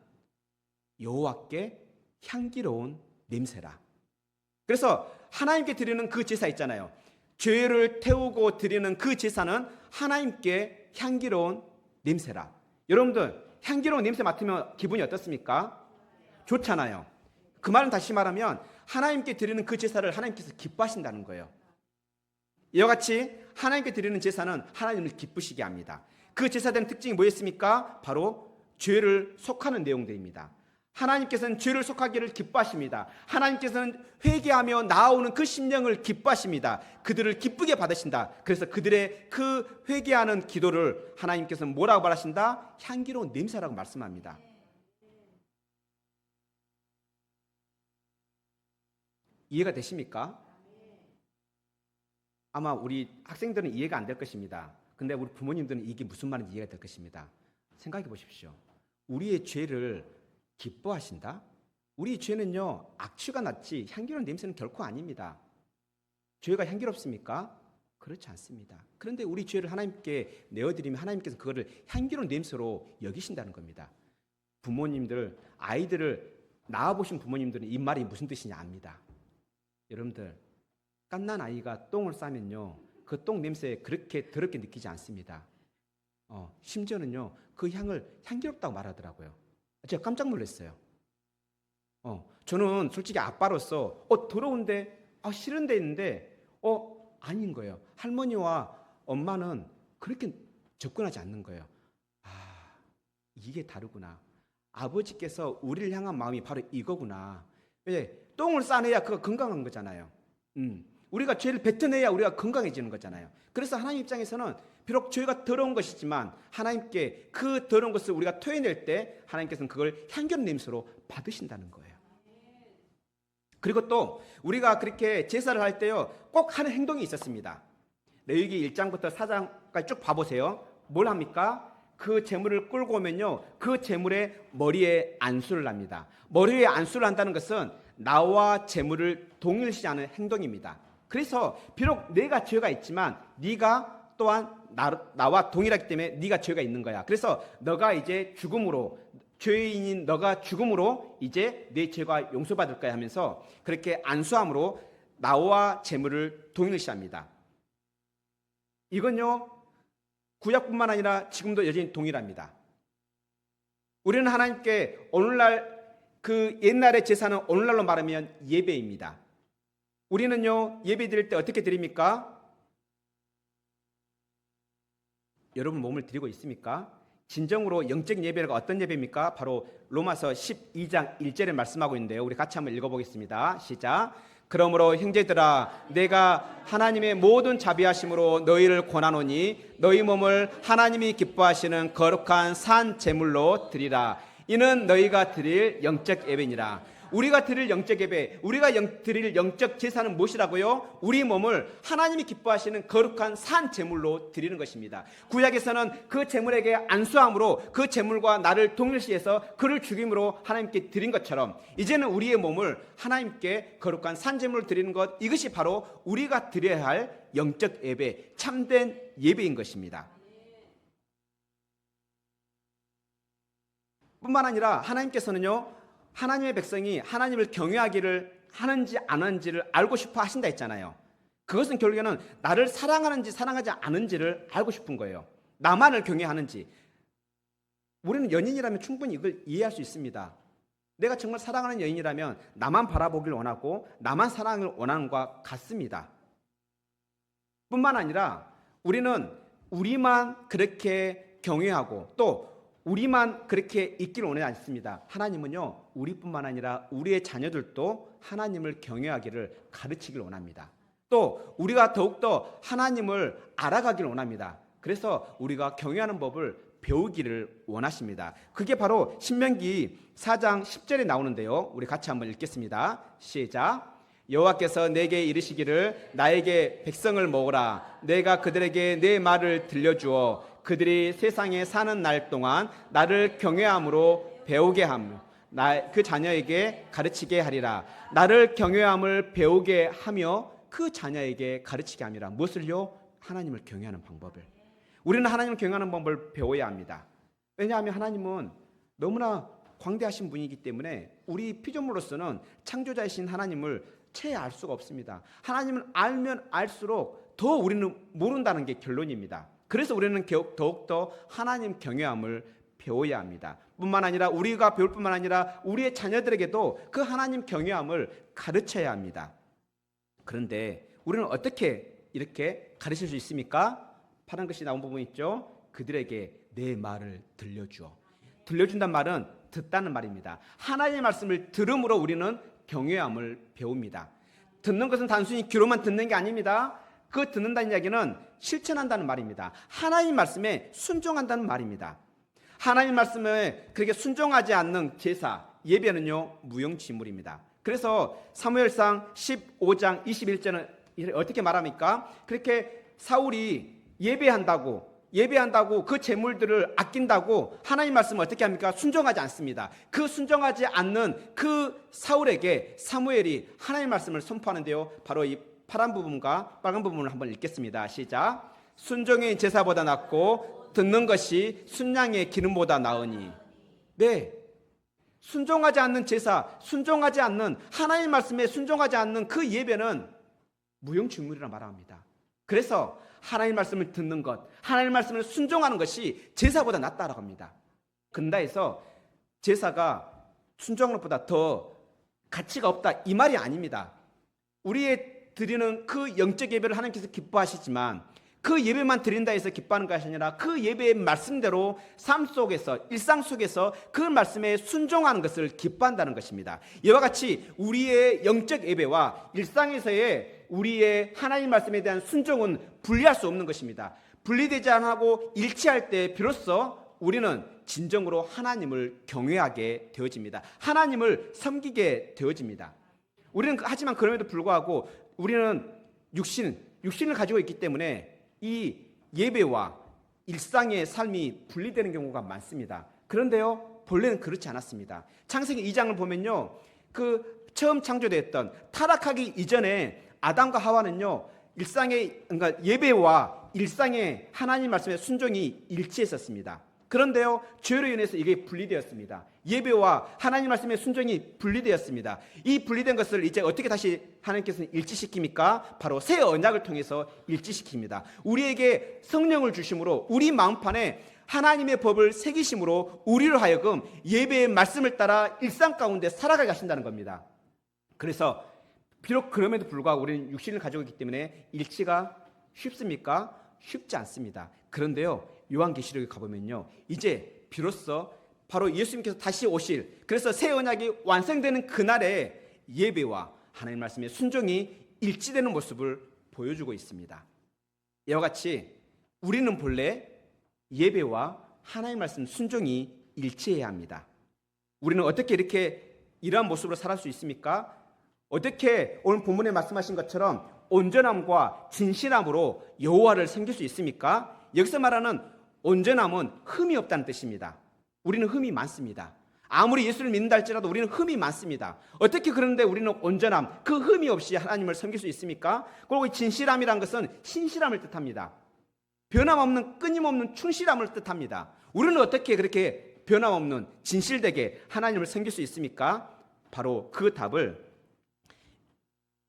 여호와께 향기로운 냄새라. 그래서 하나님께 드리는 그 제사 있잖아요. 죄를 태우고 드리는 그 제사는 하나님께 향기로운 냄새라. 여러분들 향기로운 냄새 맡으면 기분이 어떻습니까? 좋잖아요. 그 말은 다시 말하면 하나님께 드리는 그 제사를 하나님께서 기뻐하신다는 거예요. 이와 같이 하나님께 드리는 제사는 하나님을 기쁘시게 합니다. 그 제사된 특징이 뭐였습니까? 바로 죄를 속하는 내용들입니다. 하나님께서는 죄를 속하기를 기뻐하십니다. 하나님께서는 회개하며 나아오는 그 심령을 기뻐하십니다. 그들을 기쁘게 받으신다. 그래서 그들의 그 회개하는 기도를 하나님께서는 뭐라고 말하신다? 향기로운 냄새라고 말씀합니다. 이해가 되십니까? 아마 우리 학생들은 이해가 안 될 것입니다. 근데 우리 부모님들은 이게 무슨 말인지 이해가 될 것입니다. 생각해 보십시오. 우리의 죄를 기뻐하신다? 우리 죄는요, 악취가 났지 향기로운 냄새는 결코 아닙니다. 죄가 향기롭습니까? 그렇지 않습니다. 그런데 우리 죄를 하나님께 내어드리면 하나님께서 그거를 향기로운 냄새로 여기신다는 겁니다. 부모님들, 아이들을 낳아보신 부모님들은 이 말이 무슨 뜻이냐 압니다. 여러분들, 갓난 아이가 똥을 싸면요, 그 똥 냄새 그렇게 더럽게 느끼지 않습니다. 심지어는요, 그 향을 향기롭다고 말하더라고요. 제가 깜짝 놀랐어요. 저는 솔직히 아빠로서 더러운데, 싫은데 있는데, 아닌 거예요. 할머니와 엄마는 그렇게 접근하지 않는 거예요. 이게 다르구나. 아버지께서 우리를 향한 마음이 바로 이거구나. 왜? 똥을 싸내야 그거 건강한 거잖아요. 우리가 죄를 뱉어내야 우리가 건강해지는 거잖아요. 그래서 하나님 입장에서는 비록 죄가 더러운 것이지만 하나님께 그 더러운 것을 우리가 토해낼 때 하나님께서는 그걸 향기로운 냄새로 받으신다는 거예요. 그리고 또 우리가 그렇게 제사를 할 때요, 꼭 하는 행동이 있었습니다. 레위기 1장부터 4장까지 쭉 봐보세요. 뭘 합니까? 그 제물을 끌고 오면요, 그 제물의 머리에 안수를 합니다. 머리에 안수를 한다는 것은 나와 제물을 동일시 하는 행동입니다. 그래서 비록 내가 죄가 있지만 네가 또한 나와 동일하기 때문에 네가 죄가 있는 거야. 그래서 너가 이제 죽음으로, 죄인인 너가 죽음으로 이제 내 죄가 용서받을 거야 하면서 그렇게 안수함으로 나와 제물을 동일시합니다. 이건요, 구약뿐만 아니라 지금도 여전히 동일합니다. 우리는 하나님께 오늘날 그 옛날의 제사는 오늘날로 말하면 예배입니다. 우리는요, 예배 드릴 때 어떻게 드립니까? 여러분 몸을 드리고 있습니까? 진정으로 영적인 예배가 어떤 예배입니까? 바로 로마서 12장 1절에 말씀하고 있는데요, 우리 같이 한번 읽어보겠습니다. 시작. 그러므로 형제들아, 내가 하나님의 모든 자비하심으로 너희를 권하노니 너희 몸을 하나님이 기뻐하시는 거룩한 산 제물로 드리라. 이는 너희가 드릴 영적 예배니라. 우리가 드릴 영적 예배, 우리가 드릴 영적 제사는 무엇이라고요? 우리 몸을 하나님이 기뻐하시는 거룩한 산 제물로 드리는 것입니다. 구약에서는 그 제물에게 안수함으로 그 제물과 나를 동일시해서 그를 죽임으로 하나님께 드린 것처럼 이제는 우리의 몸을 하나님께 거룩한 산 제물로 드리는 것, 이것이 바로 우리가 드려야 할 영적 예배, 참된 예배인 것입니다. 뿐만 아니라 하나님께서는요, 하나님의 백성이 하나님을 경외하기를 하는지 안 하는지를 알고 싶어 하신다 했잖아요. 그것은 결국에는 나를 사랑하는지 사랑하지 않은지를 알고 싶은 거예요. 나만을 경외하는지. 우리는 연인이라면 충분히 이걸 이해할 수 있습니다. 내가 정말 사랑하는 연인이라면 나만 바라보길 원하고 나만 사랑을 원하는 것과 같습니다. 뿐만 아니라 우리는 우리만 그렇게 경외하고 또 우리만 그렇게 있기를 원하지 않습니다. 하나님은요, 우리뿐만 아니라 우리의 자녀들도 하나님을 경외하기를 가르치기를 원합니다. 또 우리가 더욱더 하나님을 알아가기를 원합니다. 그래서 우리가 경외하는 법을 배우기를 원하십니다. 그게 바로 신명기 4장 10절에 나오는데요, 우리 같이 한번 읽겠습니다. 시작. 여호와께서 내게 이르시기를 나에게 백성을 모으라. 내가 그들에게 내 말을 들려주어 그들이 세상에 사는 날 동안 나를 경외함으로 배우게 하며 그 자녀에게 가르치게 하리라. 나를 경외함을 배우게 하며 그 자녀에게 가르치게 함이라. 무엇을요? 하나님을 경외하는 방법을. 우리는 하나님을 경외하는 방법을 배워야 합니다. 왜냐하면 하나님은 너무나 광대하신 분이기 때문에 우리 피조물로서는 창조자이신 하나님을 채 알 수가 없습니다. 하나님을 알면 알수록 더 우리는 모른다는 게 결론입니다. 그래서 우리는 더욱더 하나님 경외함을 배워야 합니다. 뿐만 아니라 우리가 배울 뿐만 아니라 우리의 자녀들에게도 그 하나님 경외함을 가르쳐야 합니다. 그런데 우리는 어떻게 이렇게 가르칠 수 있습니까? 파란 글씨 나온 부분 있죠? 그들에게 내 말을 들려주어. 들려준다는 말은 듣다는 말입니다. 하나님의 말씀을 들음으로 우리는 경외함을 배웁니다. 듣는 것은 단순히 귀로만 듣는 게 아닙니다. 그 듣는다는 이야기는 실천한다는 말입니다. 하나님 말씀에 순종한다는 말입니다. 하나님 말씀에 그렇게 순종하지 않는 제사, 예배는요, 무용지물입니다. 그래서 사무엘상 15장 21절은 어떻게 말합니까? 그렇게 사울이 예배한다고 그 제물들을 아낀다고 하나님 말씀을 어떻게 합니까? 순종하지 않습니다. 그 순종하지 않는 그 사울에게 사무엘이 하나님 말씀을 선포하는데요, 바로 이 파란 부분과 빨간 부분을 한번 읽겠습니다. 시작. 순종의 제사보다 낫고 듣는 것이 순양의 기름보다 나으니. 네, 순종하지 않는 제사, 순종하지 않는 하나님 말씀에 순종하지 않는 그 예배는 무용지물이라 말합니다. 그래서 하나님 말씀을 듣는 것, 하나님 말씀을 순종하는 것이 제사보다 낫다라고 합니다. 근다 해서 제사가 순종하는 것보다 더 가치가 없다, 이 말이 아닙니다. 우리의 드리는 그 영적 예배를 하나님께서 기뻐하시지만 그 예배만 드린다 해서 기뻐하는 것이 아니라 그 예배의 말씀대로 삶 속에서, 일상 속에서 그 말씀에 순종하는 것을 기뻐한다는 것입니다. 이와 같이 우리의 영적 예배와 일상에서의 우리의 하나님 말씀에 대한 순종은 분리할 수 없는 것입니다. 분리되지 않고 일치할 때 비로소 우리는 진정으로 하나님을 경외하게 되어집니다. 하나님을 섬기게 되어집니다. 우리는 하지만 그럼에도 불구하고 우리는 육신을 가지고 있기 때문에 이 예배와 일상의 삶이 분리되는 경우가 많습니다. 그런데요, 본래는 그렇지 않았습니다. 창세기 2장을 보면요, 그 처음 창조되었던 타락하기 이전에 아담과 하와는요, 그러니까 예배와 일상의 하나님 말씀의 순종이 일치했었습니다. 그런데요, 죄로 인해서 이게 분리되었습니다. 예배와 하나님 말씀의 순종이 분리되었습니다. 이 분리된 것을 이제 어떻게 다시 하나님께서는 일치시킵니까? 바로 새 언약을 통해서 일치시킵니다. 우리에게 성령을 주심으로 우리 마음판에 하나님의 법을 새기심으로 우리를 하여금 예배의 말씀을 따라 일상 가운데 살아가게 하신다는 겁니다. 그래서 비록 그럼에도 불구하고 우리는 육신을 가지고 있기 때문에 일치가 쉽습니까? 쉽지 않습니다. 그런데요, 요한계시록에 가보면요, 이제 비로소 바로 예수님께서 다시 오실, 그래서 새 언약이 완성되는 그날에 예배와 하나님 말씀의 순종이 일치되는 모습을 보여주고 있습니다. 이와 같이 우리는 본래 예배와 하나님 말씀 순종이 일치해야 합니다. 우리는 어떻게 이렇게 이러한 모습으로 살아갈 수 있습니까? 어떻게 오늘 본문에 말씀하신 것처럼 온전함과 진실함으로 여호와를 섬길 수 있습니까? 여기서 말하는 온전함은 흠이 없다는 뜻입니다. 우리는 흠이 많습니다. 아무리 예수를 믿는다 할지라도 우리는 흠이 많습니다. 어떻게 그런데 우리는 온전함, 그 흠이 없이 하나님을 섬길 수 있습니까? 그리고 진실함이란 것은 신실함을 뜻합니다. 변함없는, 끊임없는 충실함을 뜻합니다. 우리는 어떻게 그렇게 변함없는 진실되게 하나님을 섬길 수 있습니까? 바로 그 답을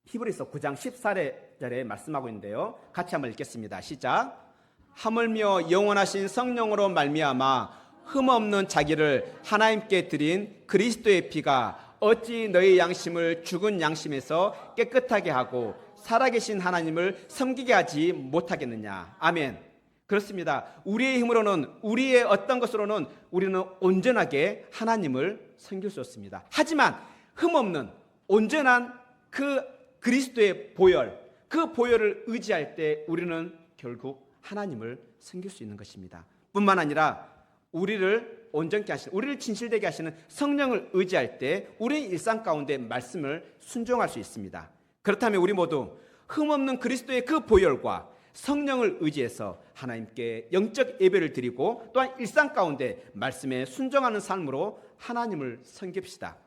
히브리서 9장 14절에 말씀하고 있는데요, 같이 한번 읽겠습니다. 시작. 하물며 영원하신 성령으로 말미암아 흠없는 자기를 하나님께 드린 그리스도의 피가 어찌 너희 양심을 죽은 양심에서 깨끗하게 하고 살아계신 하나님을 섬기게 하지 못하겠느냐. 아멘. 그렇습니다. 우리의 힘으로는, 우리의 어떤 것으로는 우리는 온전하게 하나님을 섬길 수 없습니다. 하지만 흠없는 온전한 그 그리스도의 보혈, 그 보혈을 의지할 때 우리는 결국 하나님을 섬길 수 있는 것입니다. 뿐만 아니라 우리를 온전케 하시는, 우리를 진실되게 하시는 성령을 의지할 때 우리의 일상 가운데 말씀을 순종할 수 있습니다. 그렇다면 우리 모두 흠없는 그리스도의 그 보혈과 성령을 의지해서 하나님께 영적 예배를 드리고 또한 일상 가운데 말씀에 순종하는 삶으로 하나님을 섬깁시다.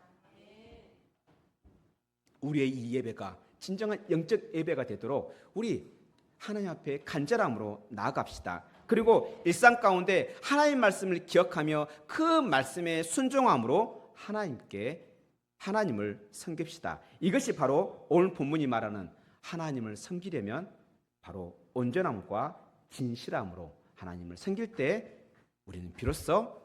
우리의 이 예배가 진정한 영적 예배가 되도록 우리 하나님 앞에 간절함으로 나아갑시다. 그리고 일상 가운데 하나님 말씀을 기억하며 그 말씀에 순종함으로 하나님을 섬깁시다. 이것이 바로 오늘 본문이 말하는 하나님을 섬기려면 바로 온전함과 진실함으로 하나님을 섬길 때 우리는 비로소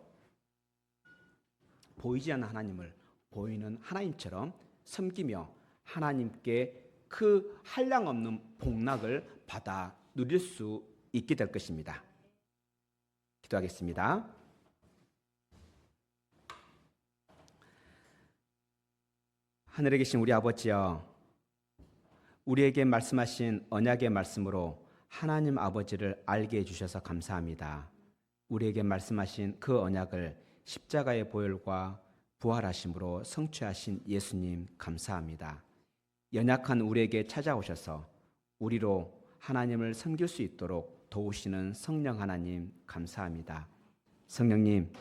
보이지 않는 하나님을 보이는 하나님처럼 섬기며 하나님께 그 한량없는 복락을 받아 누릴 수 있게 될 것입니다. 기도하겠습니다. 하늘에 계신 우리 아버지여, 우리에게 말씀하신 언약의 말씀으로 하나님 아버지를 알게 해주셔서 감사합니다. 우리에게 말씀하신 그 언약을 십자가의 보혈과 부활하심으로 성취하신 예수님 감사합니다. 연약한 우리에게 찾아오셔서 우리로 하나님을 섬길 수 있도록 도우시는 성령 하나님 감사합니다. 성령님,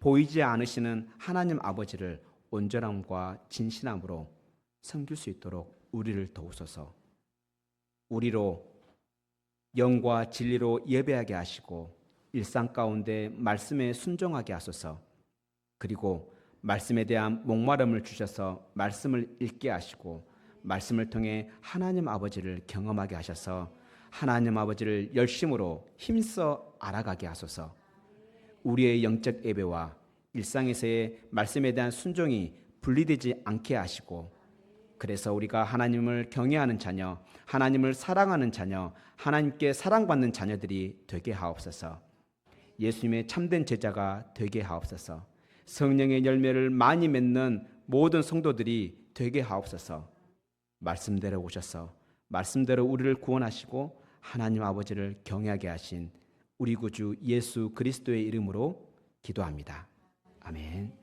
보이지 않으시는 하나님 아버지를 온전함과 진실함으로 섬길 수 있도록 우리를 도우소서. 우리로 영과 진리로 예배하게 하시고 일상 가운데 말씀에 순종하게 하소서. 그리고 말씀에 대한 목마름을 주셔서 말씀을 읽게 하시고 말씀을 통해 하나님 아버지를 경험하게 하셔서 하나님 아버지를 열심으로 힘써 알아가게 하소서. 우리의 영적 예배와 일상에서의 말씀에 대한 순종이 분리되지 않게 하시고, 그래서 우리가 하나님을 경외하는 자녀, 하나님을 사랑하는 자녀, 하나님께 사랑받는 자녀들이 되게 하옵소서. 예수님의 참된 제자가 되게 하옵소서. 성령의 열매를 많이 맺는 모든 성도들이 되게 하옵소서. 말씀대로 오셔서 말씀대로 우리를 구원하시고 하나님 아버지를 경외하게 하신 우리 구주 예수 그리스도의 이름으로 기도합니다. 아멘.